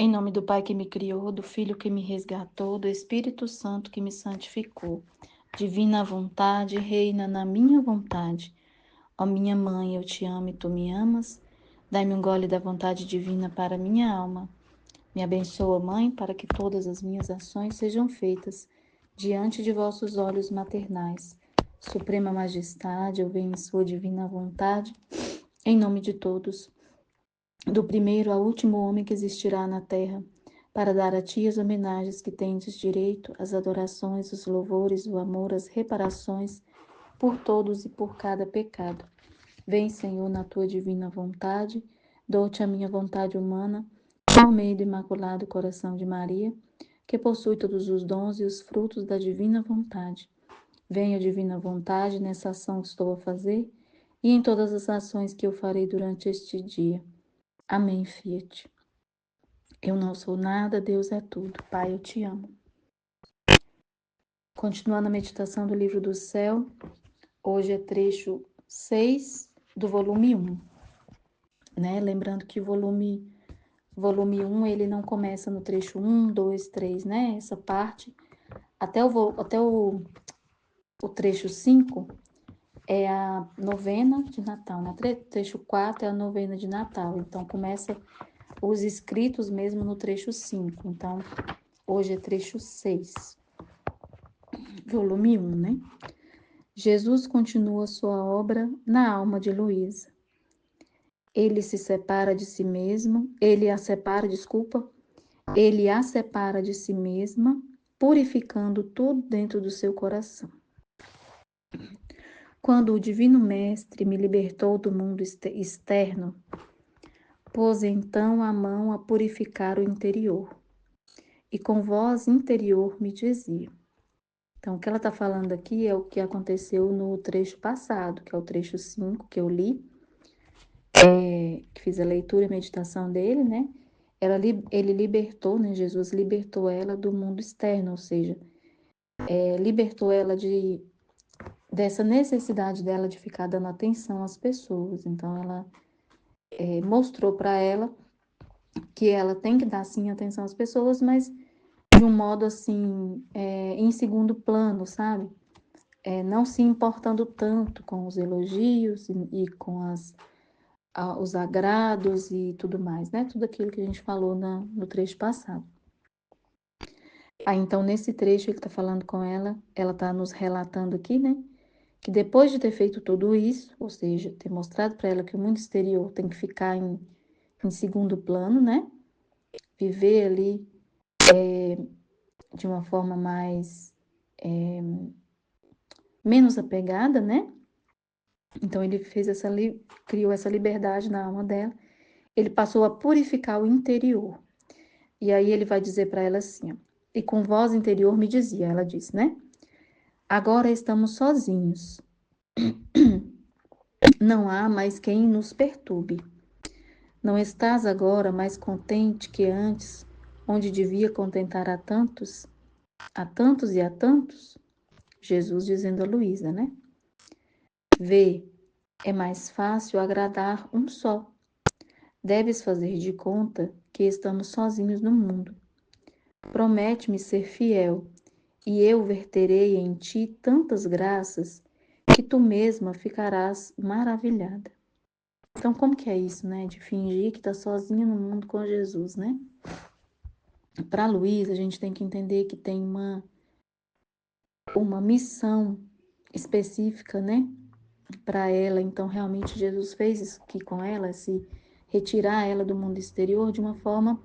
Em nome do Pai que me criou, do Filho que me resgatou, do Espírito Santo que me santificou. Divina vontade, reina na minha vontade. Ó minha mãe, eu te amo e tu me amas. Dai-me um gole da vontade divina para minha alma. Me abençoa, Mãe, para que todas as minhas ações sejam feitas diante de vossos olhos maternais. Suprema Majestade, eu venho em sua divina vontade, em nome de todos, do primeiro ao último homem que existirá na terra, para dar a ti as homenagens que tendes direito, as adorações, os louvores, o amor, as reparações por todos e por cada pecado. Vem, Senhor, na tua divina vontade, dou-te a minha vontade humana, por meio do imaculado coração de Maria, que possui todos os dons e os frutos da divina vontade. Venha, divina vontade, nessa ação que estou a fazer e em todas as ações que eu farei durante este dia. Amém, Fiat. Eu não sou nada, Deus é tudo. Pai, eu te amo. Continuando a meditação do livro do céu, hoje é trecho 6 do volume 1, né? Lembrando que o volume 1, ele não começa no trecho 1, 2, 3, né? Essa parte, até o trecho 5 é a novena de Natal, né? Trecho 4 é a novena de Natal, então começa os escritos mesmo no trecho 5, então hoje é trecho 6. Volume 1, né? Jesus continua sua obra na alma de Luísa. Ele se separa de si mesmo, ele a separa de si mesma, purificando tudo dentro do seu coração. Quando o Divino Mestre me libertou do mundo externo, pôs então a mão a purificar o interior, e com voz interior me dizia. Então, o que ela está falando aqui é o que aconteceu no trecho passado, que é o trecho 5, que eu li, que fiz a leitura e meditação dele, né? Ele libertou, né? Jesus libertou ela do mundo externo, ou seja, libertou ela dessa necessidade dela de ficar dando atenção às pessoas. Então, ela mostrou para ela que ela tem que dar, sim, atenção às pessoas, mas de um modo, assim, em segundo plano, sabe? Não se importando tanto com os elogios e com os agrados e tudo mais, né? Tudo aquilo que a gente falou no trecho passado. Então, nesse trecho, ele está falando com ela está nos relatando aqui, né? Que depois de ter feito tudo isso, ou seja, ter mostrado para ela que o mundo exterior tem que ficar em segundo plano, né? Viver ali de uma forma mais menos apegada, né? Então ele criou essa liberdade na alma dela. Ele passou a purificar o interior. E aí ele vai dizer para ela assim, ó, e com voz interior me dizia, ela disse, né? Agora estamos sozinhos. Não há mais quem nos perturbe. Não estás agora mais contente que antes, onde devia contentar a tantos e a tantos? Jesus dizendo a Luísa, né? Vê, é mais fácil agradar um só. Deves fazer de conta que estamos sozinhos no mundo. Promete-me ser fiel, e eu verterei em ti tantas graças que tu mesma ficarás maravilhada. Então, como que é isso, né? De fingir que está sozinha no mundo com Jesus, né? Para Luísa, a gente tem que entender que tem uma missão específica, né? Para ela. Então, realmente, Jesus fez isso aqui com ela, se retirar ela do mundo exterior de uma forma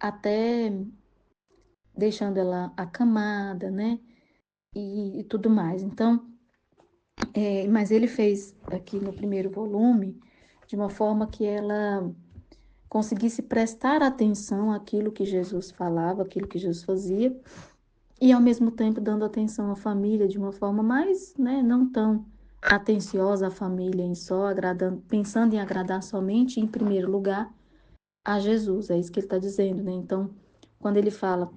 até deixando ela acamada, né? E tudo mais. Então, mas ele fez aqui no primeiro volume de uma forma que ela conseguisse prestar atenção àquilo que Jesus falava, àquilo que Jesus fazia, e ao mesmo tempo dando atenção à família de uma forma mais, né, não tão atenciosa à família em só, pensando em agradar somente, em primeiro lugar, a Jesus. É isso que ele está dizendo, né? Então, quando ele fala,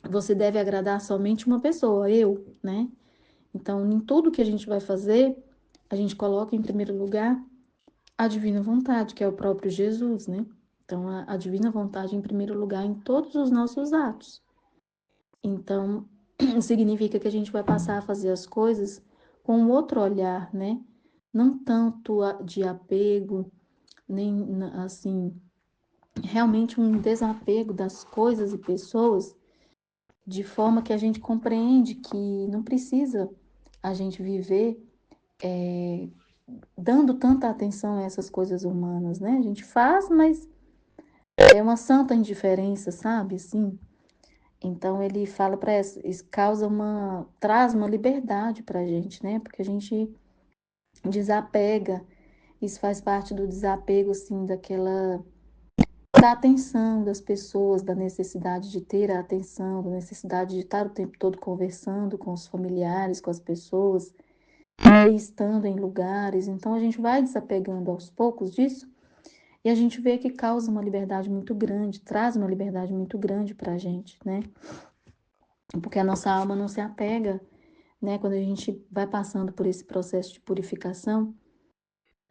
você deve agradar somente uma pessoa, eu, né? Então, em tudo que a gente vai fazer, a gente coloca em primeiro lugar a divina vontade, que é o próprio Jesus, né? Então, a divina vontade em primeiro lugar em todos os nossos atos. Então, significa que a gente vai passar a fazer as coisas com um outro olhar, né? Não tanto de apego, nem assim, realmente um desapego das coisas e pessoas, de forma que a gente compreende que não precisa a gente viver dando tanta atenção a essas coisas humanas, né? A gente faz, mas é uma santa indiferença, sabe? Assim. Então ele fala para isso causa traz uma liberdade para a gente, né? Porque a gente desapega, isso faz parte do desapego, assim, da atenção das pessoas, da necessidade de ter a atenção, da necessidade de estar o tempo todo conversando com os familiares, com as pessoas, estando em lugares. Então a gente vai desapegando aos poucos disso e a gente vê que causa uma liberdade muito grande, traz uma liberdade muito grande para a gente, né? Porque a nossa alma não se apega, né? Quando a gente vai passando por esse processo de purificação,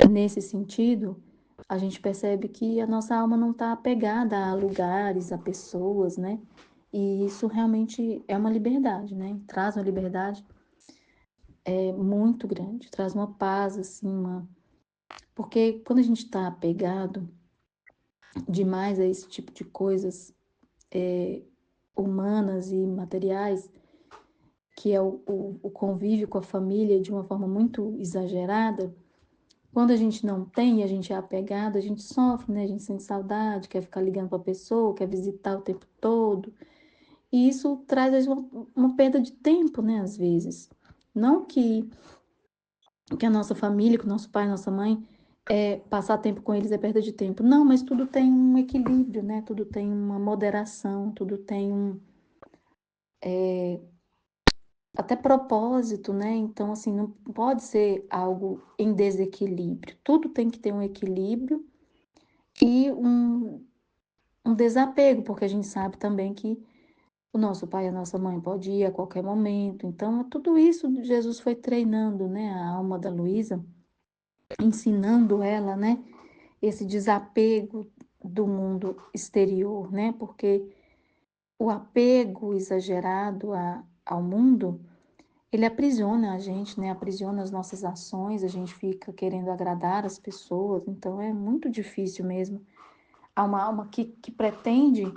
nesse sentido, a gente percebe que a nossa alma não está apegada a lugares, a pessoas, né? E isso realmente é uma liberdade, né? Traz uma liberdade muito grande, traz uma paz, assim, porque quando a gente está apegado demais a esse tipo de coisas humanas e materiais, que é o convívio com a família de uma forma muito exagerada, quando a gente não tem, a gente é apegado, a gente sofre, né? A gente sente saudade, quer ficar ligando para a pessoa, quer visitar o tempo todo. E isso traz às vezes, uma perda de tempo, né? Às vezes. Não que a nossa família, que o nosso pai, nossa mãe, passar tempo com eles é perda de tempo. Não, mas tudo tem um equilíbrio, né? Tudo tem uma moderação, tudo tem até propósito, né? Então, assim, não pode ser algo em desequilíbrio. Tudo tem que ter um equilíbrio e um desapego, porque a gente sabe também que o nosso pai e a nossa mãe pode ir a qualquer momento. Então, tudo isso Jesus foi treinando, né? A alma da Luísa, ensinando ela, né? Esse desapego do mundo exterior, né? Porque o apego exagerado ao mundo, ele aprisiona a gente, né? Aprisiona as nossas ações, a gente fica querendo agradar as pessoas, então é muito difícil mesmo. Há uma alma que pretende.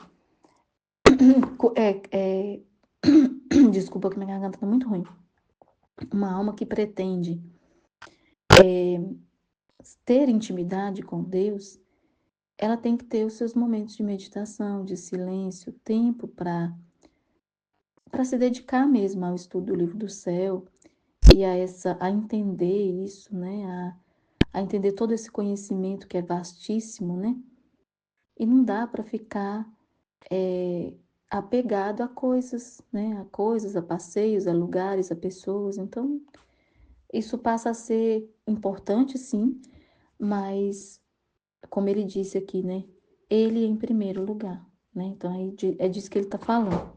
É, é, desculpa que minha garganta tá muito ruim. Uma alma que pretende ter intimidade com Deus, ela tem que ter os seus momentos de meditação, de silêncio, tempo para se dedicar mesmo ao estudo do livro do céu e a entender isso, né? A entender todo esse conhecimento que é vastíssimo, né? E não dá para ficar apegado a coisas, né? A coisas, a passeios, a lugares, a pessoas. Então, isso passa a ser importante, sim, mas, como ele disse aqui, né? Ele em primeiro lugar, né? Então, é disso que ele está falando.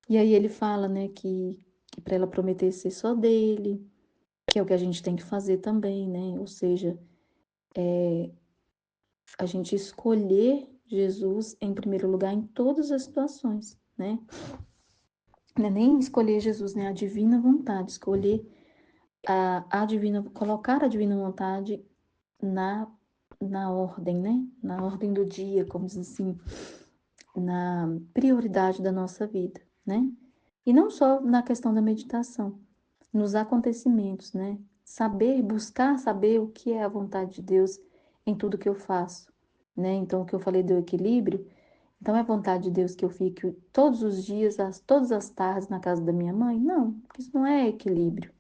E aí ele fala, né, que para ela prometer ser só dele, que é o que a gente tem que fazer também, né? Ou seja, a gente escolher Jesus em primeiro lugar em todas as situações, né? Não é nem escolher Jesus, né? A divina vontade, escolher a divina, colocar a divina vontade na, na ordem, né? Na ordem do dia, como diz assim, na prioridade da nossa vida, né? E não só na questão da meditação, nos acontecimentos, né? Saber, buscar saber o que é a vontade de Deus em tudo que eu faço, né? Então, o que eu falei do equilíbrio, então é vontade de Deus que eu fique todos os dias, todas as tardes na casa da minha mãe? Não, porque isso não é equilíbrio.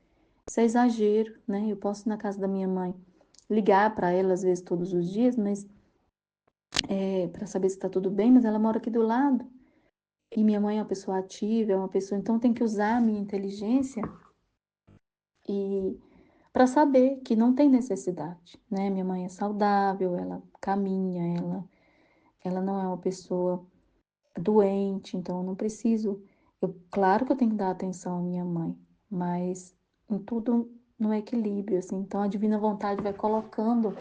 Isso é exagero, né? Eu posso ir na casa da minha mãe, ligar para ela às vezes todos os dias, mas para saber se está tudo bem, mas ela mora aqui do lado. E minha mãe é uma pessoa ativa, é uma pessoa, então tem que usar a minha inteligência e para saber que não tem necessidade, né? Minha mãe é saudável, ela caminha, ela não é uma pessoa doente, então eu não preciso. Claro que eu tenho que dar atenção à minha mãe, mas em tudo no equilíbrio, assim. Então a divina vontade vai colocando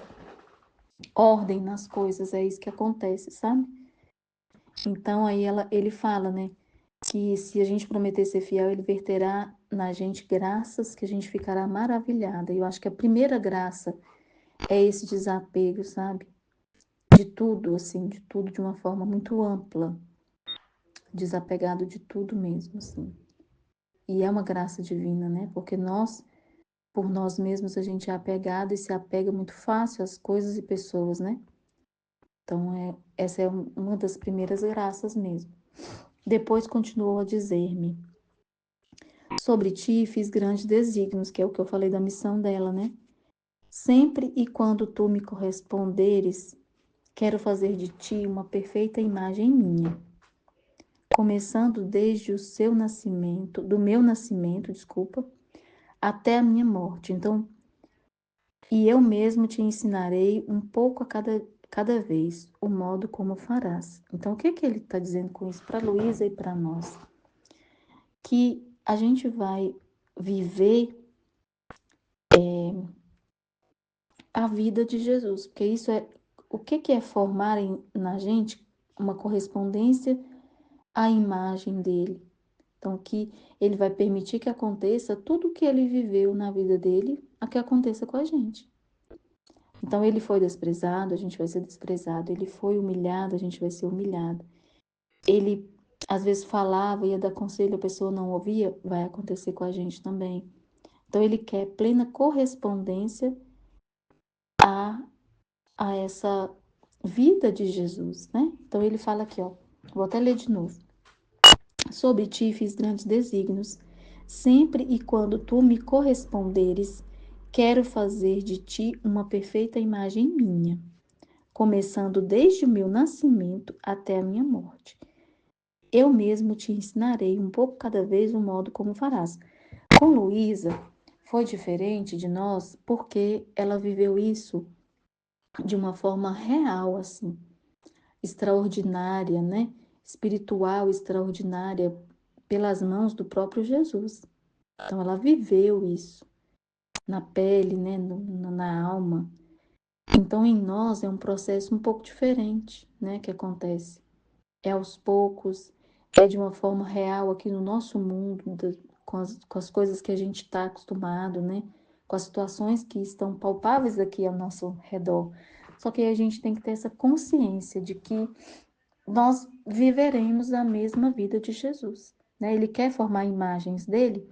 ordem nas coisas, é isso que acontece, sabe? Então aí ele fala, né, que se a gente prometer ser fiel, ele verterá na gente graças que a gente ficará maravilhada. E eu acho que a primeira graça é esse desapego, sabe? De tudo, assim, de tudo de uma forma muito ampla, desapegado de tudo mesmo, assim. E é uma graça divina, né? Porque nós, por nós mesmos, a gente é apegado e se apega muito fácil às coisas e pessoas, né? Então, essa é uma das primeiras graças mesmo. Depois continuou a dizer-me: sobre ti fiz grandes desígnios, que é o que eu falei da missão dela, né? Sempre e quando tu me corresponderes, quero fazer de ti uma perfeita imagem minha, começando desde o seu nascimento, do meu nascimento, desculpa, até a minha morte. Então, e eu mesmo te ensinarei um pouco a cada vez o modo como farás. Então, o que que ele está dizendo com isso para Luísa e para nós? Que a gente vai viver a vida de Jesus, porque isso é o que que é formar na gente uma correspondência à imagem dele. Então, que ele vai permitir que aconteça tudo o que ele viveu na vida dele, a que aconteça com a gente. Então, ele foi desprezado, a gente vai ser desprezado. Ele foi humilhado, a gente vai ser humilhado. Ele, às vezes, falava, ia dar conselho, a pessoa não ouvia, vai acontecer com a gente também. Então, ele quer plena correspondência a, a essa vida de Jesus, né? Então, ele fala aqui, ó, vou até ler de novo. Sobre ti fiz grandes desígnios. Sempre e quando tu me corresponderes, quero fazer de ti uma perfeita imagem minha, começando desde o meu nascimento até a minha morte. Eu mesmo te ensinarei um pouco cada vez o modo como farás. Com Luísa, foi diferente de nós porque ela viveu isso de uma forma real, assim, extraordinária, né? Espiritual, extraordinária, pelas mãos do próprio Jesus. Então, ela viveu isso na pele, né? Na alma. Então, em nós é um processo um pouco diferente, né? Que acontece. É aos poucos, é de uma forma real aqui no nosso mundo, com as coisas que a gente está acostumado, né? Com as situações que estão palpáveis aqui ao nosso redor. Só que a gente tem que ter essa consciência de que nós viveremos a mesma vida de Jesus, né? Ele quer formar imagens dele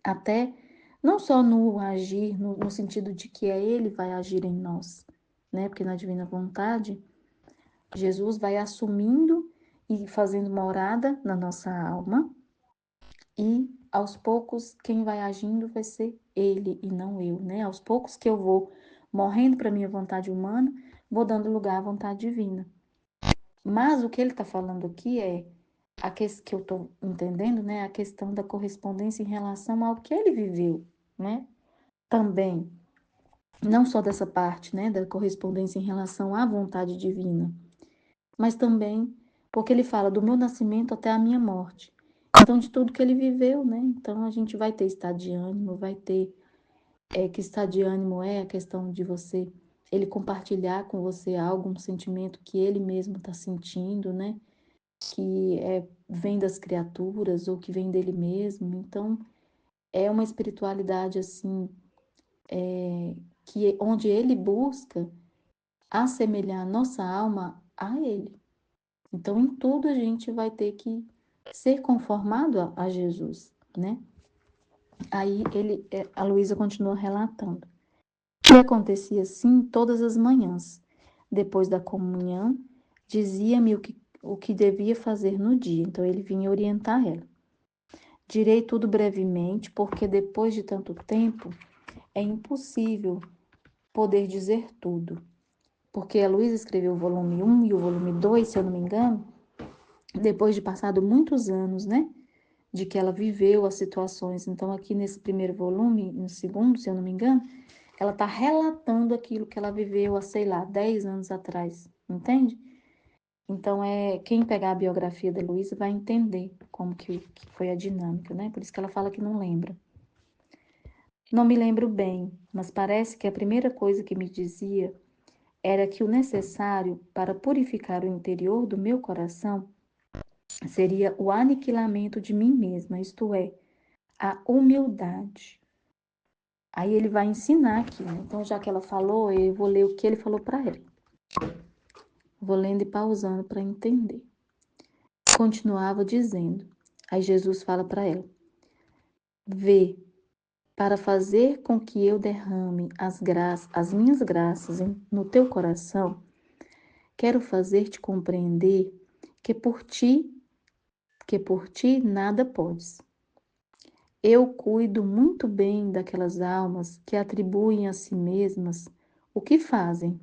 até não só no agir, no sentido de que é ele vai agir em nós, né? Porque na divina vontade, Jesus vai assumindo e fazendo morada na nossa alma, e aos poucos quem vai agindo vai ser ele e não eu, né? Aos poucos que eu vou morrendo para minha vontade humana, vou dando lugar à vontade divina. Mas o que ele está falando aqui é que eu estou entendendo, né? A questão da correspondência em relação ao que ele viveu, né? Também, não só dessa parte, né? Da correspondência em relação à vontade divina, mas também porque ele fala do meu nascimento até a minha morte. Então, de tudo que ele viveu, né? Então, a gente vai ter estado de ânimo, vai ter. Que estado de ânimo é a questão de você, ele compartilhar com você algo, um sentimento que ele mesmo está sentindo, né? Que vem das criaturas ou que vem dele mesmo. Então, é uma espiritualidade assim, onde ele busca assemelhar a nossa alma a ele. Então, em tudo a gente vai ter que ser conformado a Jesus, né? Aí a Luísa continua relatando. E acontecia assim todas as manhãs. Depois da comunhão, dizia-me o que devia fazer no dia. Então, ele vinha orientar ela. Direi tudo brevemente, porque depois de tanto tempo é impossível poder dizer tudo. Porque a Luísa escreveu o volume 1 e o volume 2, se eu não me engano, depois de passado muitos anos, né? De que ela viveu as situações. Então, aqui nesse primeiro volume, no segundo, se eu não me engano, ela está relatando aquilo que ela viveu há, sei lá, 10 anos atrás, entende? Então, quem pegar a biografia da Luísa vai entender como que foi a dinâmica, né? Por isso que ela fala que não lembra. Não me lembro bem, mas parece que a primeira coisa que me dizia era que o necessário para purificar o interior do meu coração seria o aniquilamento de mim mesma, isto é, a humildade. Aí ele vai ensinar aqui, né? Então, já que ela falou, eu vou ler o que ele falou para ela. Vou lendo e pausando para entender. Continuava dizendo. Aí Jesus fala para ela: Vê, para fazer com que eu derrame as minhas graças no teu coração, quero fazer-te compreender que por ti nada podes. Eu cuido muito bem daquelas almas que atribuem a si mesmas o que fazem.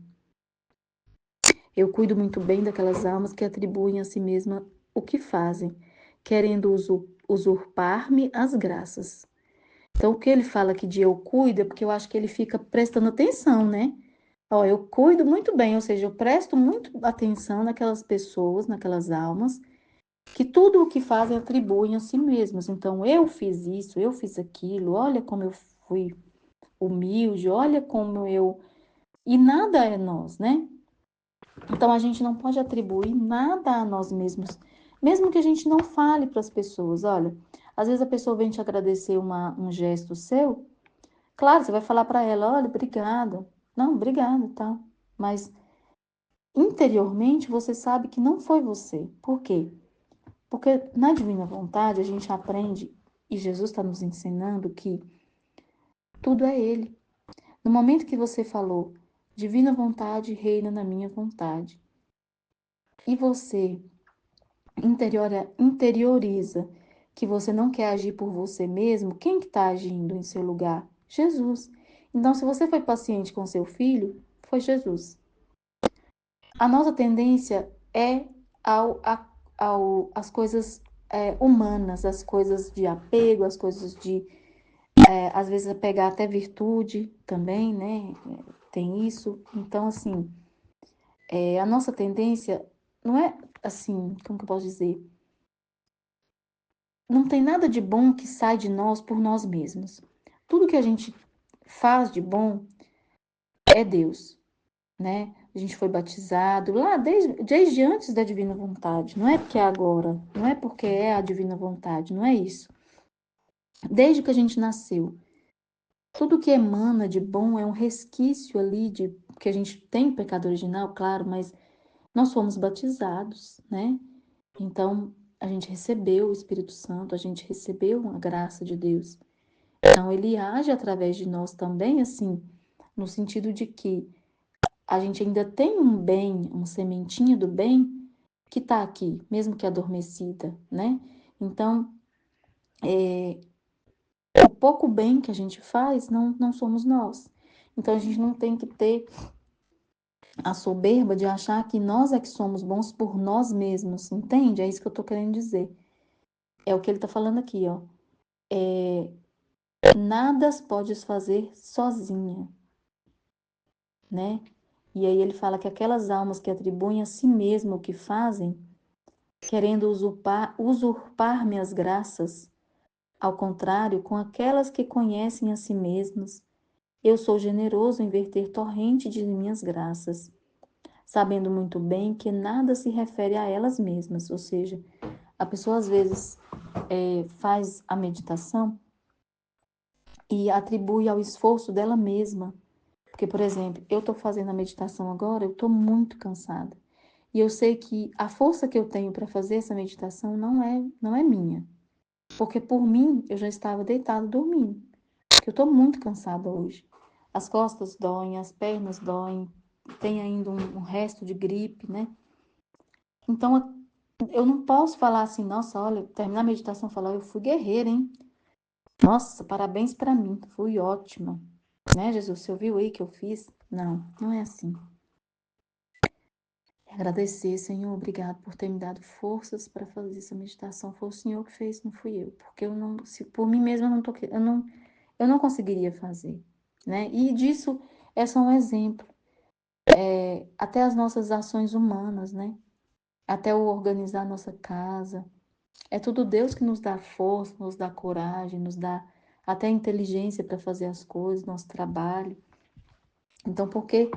Eu cuido muito bem daquelas almas que atribuem a si mesmas o que fazem, querendo usurpar-me as graças. Então, o que ele fala aqui de eu cuido é porque eu acho que ele fica prestando atenção, né? Ó, eu cuido muito bem, ou seja, eu presto muito atenção naquelas pessoas, naquelas almas, que tudo o que fazem atribuem a si mesmas. Então, eu fiz isso, eu fiz aquilo, olha como eu fui humilde, olha como eu. E nada é nós, né? Então, a gente não pode atribuir nada a nós mesmos, mesmo que a gente não fale para as pessoas. Olha, às vezes a pessoa vem te agradecer um gesto seu, claro, você vai falar para ela: olha, obrigada. Não, obrigada, tá? Mas interiormente você sabe que não foi você. Por quê? Porque na divina vontade a gente aprende, e Jesus está nos ensinando que tudo é Ele. No momento que você falou, divina vontade reina na minha vontade, e você interioriza que você não quer agir por você mesmo, quem que está agindo em seu lugar? Jesus. Então, se você foi paciente com seu filho, foi Jesus. A nossa tendência é às coisas humanas, as coisas de apego, as coisas de, às vezes, pegar até virtude também, né? Tem isso. Então, assim, a nossa tendência não é assim, como que eu posso dizer? Não tem nada de bom que sai de nós por nós mesmos. Tudo que a gente faz de bom é Deus, né? A gente foi batizado lá desde antes da divina vontade. Não é porque é agora, não é porque é a divina vontade, não é isso. Desde que a gente nasceu, tudo que emana de bom é um resquício ali de que a gente tem pecado original, claro, mas nós fomos batizados, né? Então, a gente recebeu o Espírito Santo, a gente recebeu a graça de Deus. Então, ele age através de nós também, assim, no sentido de que a gente ainda tem um bem, uma sementinha do bem que está aqui, mesmo que adormecida, né? Então, o pouco bem que a gente faz não somos nós. Então, a gente não tem que ter a soberba de achar que nós é que somos bons por nós mesmos, entende? É isso que eu tô querendo dizer. É o que ele tá falando aqui, ó. Nada podes fazer sozinha, né? E aí ele fala que aquelas almas que atribuem a si mesmo o que fazem, querendo usurpar minhas graças, ao contrário, com aquelas que conhecem a si mesmas, eu sou generoso em verter torrente de minhas graças, sabendo muito bem que nada se refere a elas mesmas, ou seja, a pessoa às vezes faz a meditação e atribui ao esforço dela mesma. Porque, por exemplo, eu estou fazendo a meditação agora, eu estou muito cansada. E eu sei que a força que eu tenho para fazer essa meditação não é minha. Porque por mim eu já estava deitada dormindo. Porque eu estou muito cansada hoje. As costas doem, as pernas doem, tem ainda um resto de gripe, né? Então eu não posso falar assim, nossa, olha, terminar a meditação e falar, eu fui guerreira, hein? Nossa, parabéns para mim, fui ótima. Né, Jesus? Você ouviu aí que eu fiz? Não, não é assim. Agradecer, Senhor, obrigado por ter me dado forças para fazer essa meditação. Foi o Senhor que fez, não fui eu. Porque eu não, se por mim mesma eu não conseguiria fazer, né? E disso é só um exemplo. Até as nossas ações humanas, né? Até o organizar a nossa casa. É tudo Deus que nos dá força, nos dá coragem, nos dá até inteligência para fazer as coisas, nosso trabalho. Então, por que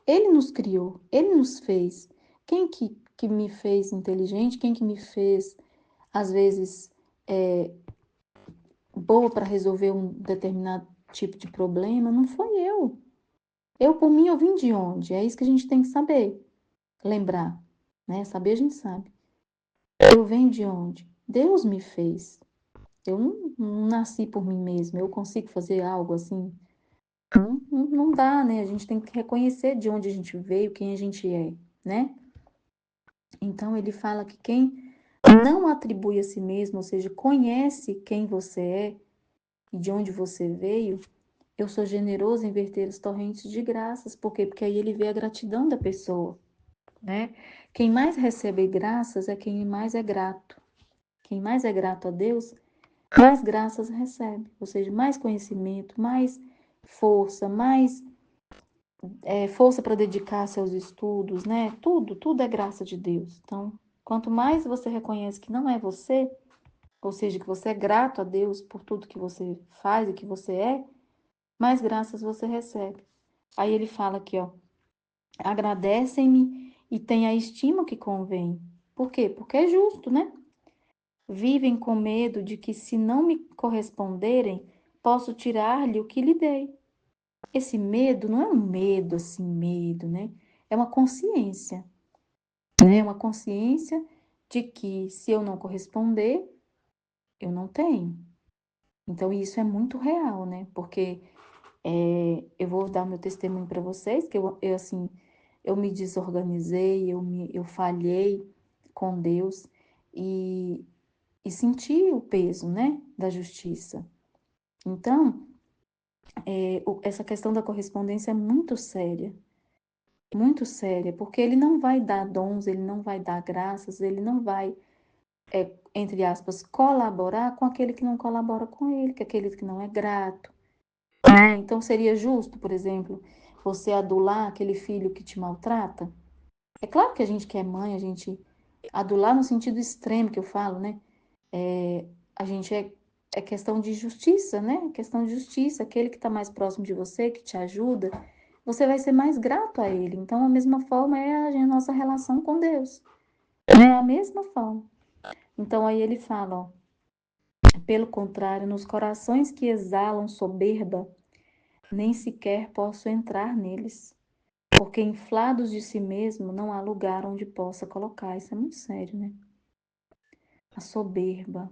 Ele nos criou, ele nos fez. Quem que me fez inteligente? Quem que me fez, às vezes, boa para resolver um determinado tipo de problema? Não foi eu. Eu, por mim, eu vim de onde? É isso que a gente tem que saber, lembrar, né? Saber a gente sabe. Eu venho de onde? Deus me fez. Eu não nasci por mim mesma. Eu consigo fazer algo assim? Não dá, né? A gente tem que reconhecer de onde a gente veio, quem a gente é, né? Então ele fala que quem não atribui a si mesmo, ou seja, conhece quem você é e de onde você veio, eu sou generoso em verter as torrentes de graças. Por quê? Porque aí ele vê a gratidão da pessoa, né? Quem mais recebe graças é quem mais é grato. Quem mais é grato a Deus, mais graças recebe. Ou seja, mais conhecimento, mais força, mais força para dedicar-se aos estudos, né? Tudo é graça de Deus. Então, quanto mais você reconhece que não é você, ou seja, que você é grato a Deus por tudo que você faz e que você é, mais graças você recebe. Aí ele fala aqui, ó, agradecem-me e têm a estima que convém. Por quê? Porque é justo, né? Vivem com medo de que, se não me corresponderem, posso tirar-lhe o que lhe dei. Esse medo não é um medo assim, medo, né? É uma consciência, né? É uma consciência de que, se eu não corresponder, eu não tenho. Então, isso é muito real, né? Porque eu vou dar meu testemunho para vocês, que assim, eu me desorganizei, eu falhei com Deus e, e senti o peso, né, da justiça. Então, essa questão da correspondência é muito séria, porque ele não vai dar dons, ele não vai dar graças, ele não vai, entre aspas, colaborar com aquele que não colabora com ele, com aquele que não é grato, né? Então, seria justo, por exemplo, você adular aquele filho que te maltrata? É claro que a gente que é mãe, a gente adular no sentido extremo que eu falo, né? A gente é questão de justiça, né? Questão de justiça. Aquele que está mais próximo de você, que te ajuda, você vai ser mais grato a ele. Então, a mesma forma é a nossa relação com Deus. É a mesma forma. Então, aí ele fala, ó, pelo contrário, nos corações que exalam soberba, nem sequer posso entrar neles, porque inflados de si mesmo não há lugar onde possa colocar. Isso é muito sério, né? A soberba,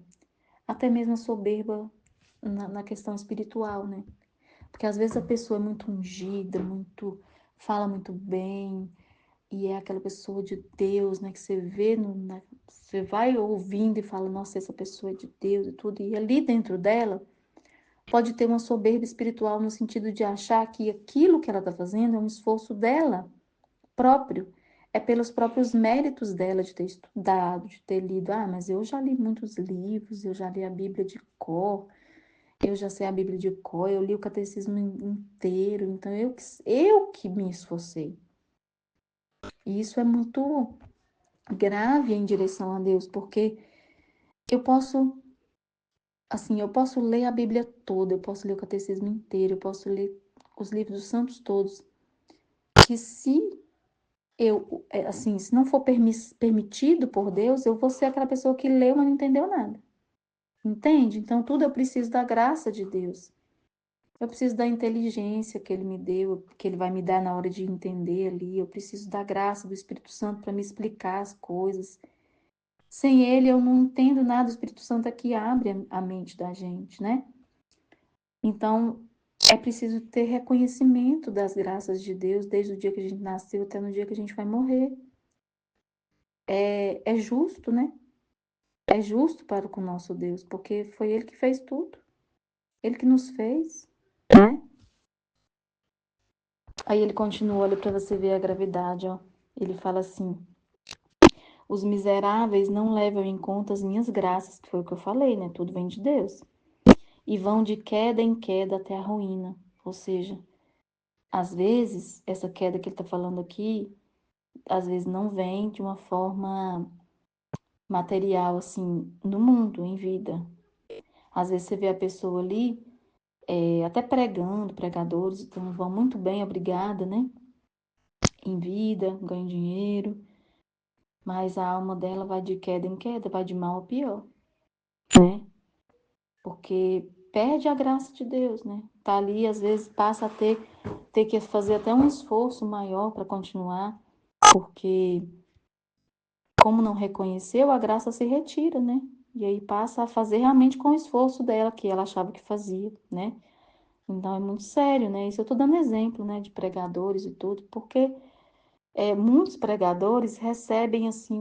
até mesmo a soberba na questão espiritual, né? Porque às vezes a pessoa é muito ungida, fala muito bem, e é aquela pessoa de Deus, né? Que você vê, você vai ouvindo e fala, nossa, essa pessoa é de Deus e tudo. E ali dentro dela pode ter uma soberba espiritual no sentido de achar que aquilo que ela está fazendo é um esforço dela próprio. É pelos próprios méritos dela de ter estudado, de ter lido. Ah, mas eu já li muitos livros, eu já li a Bíblia de cor, eu já sei a Bíblia de cor, eu li o catecismo inteiro, então eu que me esforcei. E isso é muito grave em direção a Deus, porque eu posso, assim, eu posso ler a Bíblia toda, eu posso ler o catecismo inteiro, eu posso ler os livros dos santos todos, que se assim, se não for permitido por Deus, eu vou ser aquela pessoa que leu, mas não entendeu nada. Entende? Então, tudo eu preciso da graça de Deus. Eu preciso da inteligência que Ele me deu, que Ele vai me dar na hora de entender ali. Eu preciso da graça do Espírito Santo para me explicar as coisas. Sem Ele, eu não entendo nada. O Espírito Santo aqui abre a mente da gente, né? Então, é preciso ter reconhecimento das graças de Deus desde o dia que a gente nasceu até no dia que a gente vai morrer. É justo, né? É justo para com o nosso Deus, porque foi Ele que fez tudo. Ele que nos fez, né? Aí ele continua, olha para você ver a gravidade, ó. Ele fala assim: os miseráveis não levam em conta as minhas graças, que foi o que eu falei, né? Tudo vem de Deus. E vão de queda em queda até a ruína. Ou seja, às vezes, essa queda que ele está falando aqui, às vezes não vem de uma forma material, assim, no mundo, em vida. Às vezes você vê a pessoa ali, até pregando, pregadores, então vão muito bem, obrigada, né? em vida, ganha dinheiro, mas a alma dela vai de queda em queda, vai de mal a pior, né? Porque perde a graça de Deus, né? Tá ali, às vezes passa a ter que fazer até um esforço maior para continuar, porque como não reconheceu, a graça se retira, né? E aí passa a fazer realmente com o esforço dela, que ela achava que fazia, né? Então é muito sério, né? Isso eu tô dando exemplo, né, de pregadores e tudo, porque muitos pregadores recebem, assim,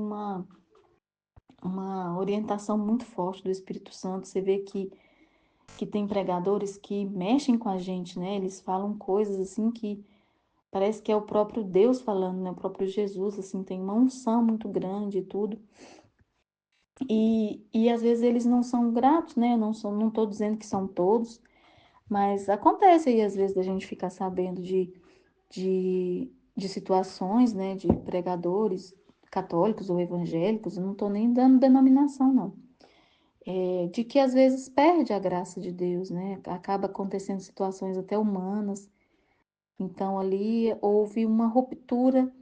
uma orientação muito forte do Espírito Santo. Você vê que tem pregadores que mexem com a gente, né? Eles falam coisas, assim, que parece que é o próprio Deus falando, né? O próprio Jesus, assim, tem uma unção muito grande e tudo. E às vezes eles não são gratos, né? Eu não tô dizendo que são todos, mas acontece aí, às vezes, da gente ficar sabendo de situações, né? De pregadores católicos ou evangélicos, eu não tô nem dando denominação, não. De que às vezes perde a graça de Deus, né? Acaba acontecendo situações até humanas. Então ali houve uma ruptura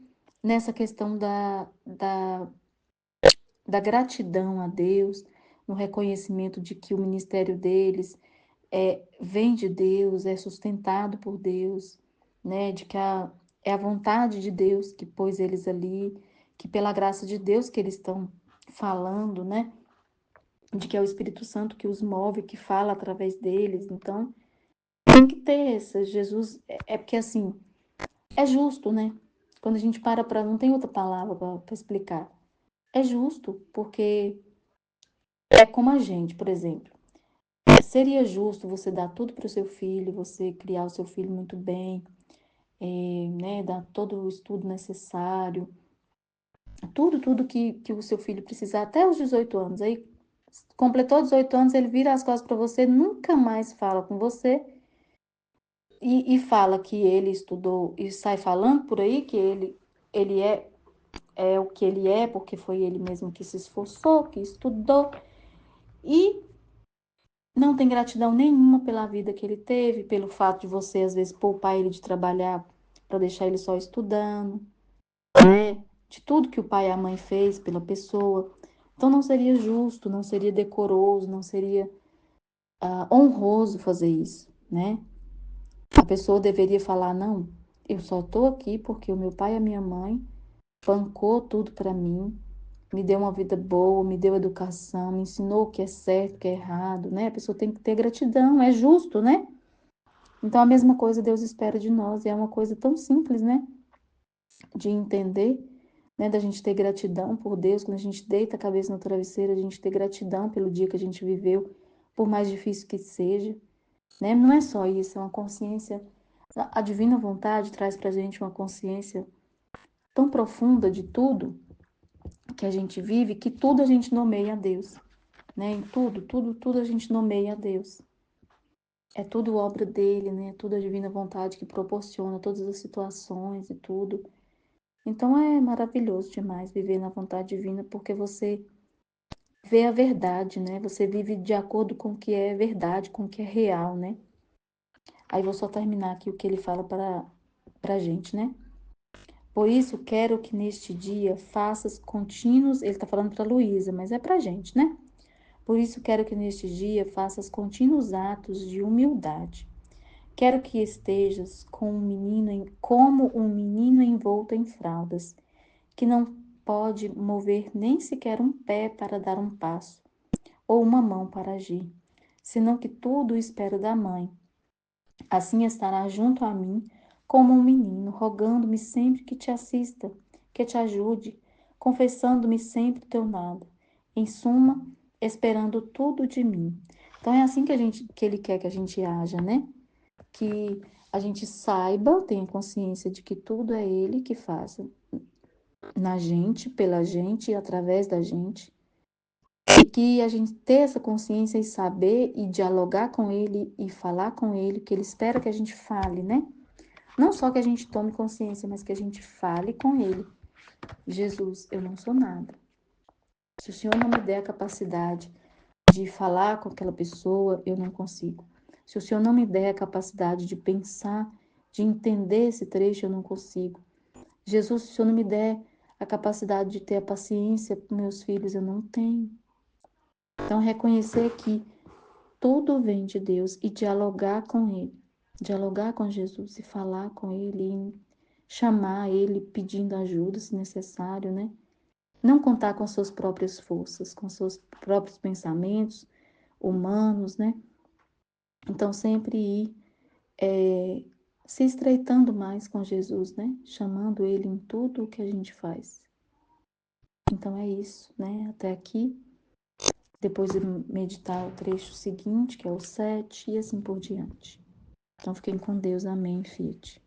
nessa questão da gratidão a Deus, no reconhecimento de que o ministério deles vem de Deus, é sustentado por Deus, né? De que é a vontade de Deus que pôs eles ali, que pela graça de Deus que eles estão falando, né? De que é o Espírito Santo que os move, que fala através deles. Então, tem que ter essa. Jesus, porque assim, é justo, né? Quando a gente para, não tem outra palavra para explicar. É justo, porque é como a gente, por exemplo. Seria justo você dar tudo para o seu filho, você criar o seu filho muito bem, né? Dar todo o estudo necessário, tudo que o seu filho precisar, até os 18 anos. Aí, completou 18 anos, ele vira as costas para você, nunca mais fala com você e fala que ele estudou e sai falando por aí que ele é o que ele é, porque foi ele mesmo que se esforçou, que estudou, e não tem gratidão nenhuma pela vida que ele teve, pelo fato de você, às vezes, poupar ele de trabalhar para deixar ele só estudando, né? De tudo que o pai e a mãe fez pela pessoa. Então não seria justo, não seria decoroso, não seria honroso fazer isso, né? A pessoa deveria falar, não, eu só tô aqui porque o meu pai e a minha mãe bancou tudo para mim, me deu uma vida boa, me deu educação, me ensinou o que é certo, o que é errado, né? A pessoa tem que ter gratidão, é justo, né? Então a mesma coisa Deus espera de nós, e é uma coisa tão simples, né? De entender, né? Da gente ter gratidão por Deus, quando a gente deita a cabeça no travesseiro, a gente ter gratidão pelo dia que a gente viveu, por mais difícil que seja, né? Não é só isso, é uma consciência. A divina vontade traz pra gente uma consciência tão profunda de tudo que a gente vive, que tudo a gente nomeia a Deus, né? Em tudo a gente nomeia a Deus. É tudo obra dele, né? É tudo a divina vontade que proporciona todas as situações e tudo. Então é maravilhoso demais viver na vontade divina, porque você vê a verdade, né? Você vive de acordo com o que é verdade, com o que é real, né? Aí vou só terminar aqui o que ele fala para a gente, né? Por isso quero que neste dia faças contínuos, ele está falando para Luísa, mas é para a gente, né? Por isso quero que neste dia faças contínuos atos de humildade. Quero que estejas como um menino envolto em fraldas, que não pode mover nem sequer um pé para dar um passo, ou uma mão para agir, senão que tudo espero da mãe. Assim estará junto a mim como um menino, rogando-me sempre que te assista, que te ajude, confessando-me sempre teu nada. Em suma, esperando tudo de mim. Então é assim que ele quer que a gente haja, né? Que a gente saiba, tenha consciência de que tudo é ele que faz na gente, pela gente e através da gente. E que a gente ter essa consciência e saber e dialogar com ele e falar com ele, que ele espera que a gente fale, né? Não só que a gente tome consciência, mas que a gente fale com ele. Jesus, eu não sou nada. Se o Senhor não me der a capacidade de falar com aquela pessoa, eu não consigo. Se o Senhor não me der a capacidade de pensar, de entender esse trecho, eu não consigo. Jesus, se o Senhor não me der a capacidade de ter a paciência com meus filhos, eu não tenho. Então, reconhecer que tudo vem de Deus e dialogar com Ele, dialogar com Jesus e falar com Ele, e chamar Ele pedindo ajuda se necessário, né? Não contar com as suas próprias forças, com seus próprios pensamentos humanos, né? Então, sempre ir se estreitando mais com Jesus, né? Chamando Ele em tudo o que a gente faz. Então, é isso, né? Até aqui. Depois de meditar o trecho seguinte, que é o 7, e assim por diante. Então, fiquem com Deus. Amém, Fiat.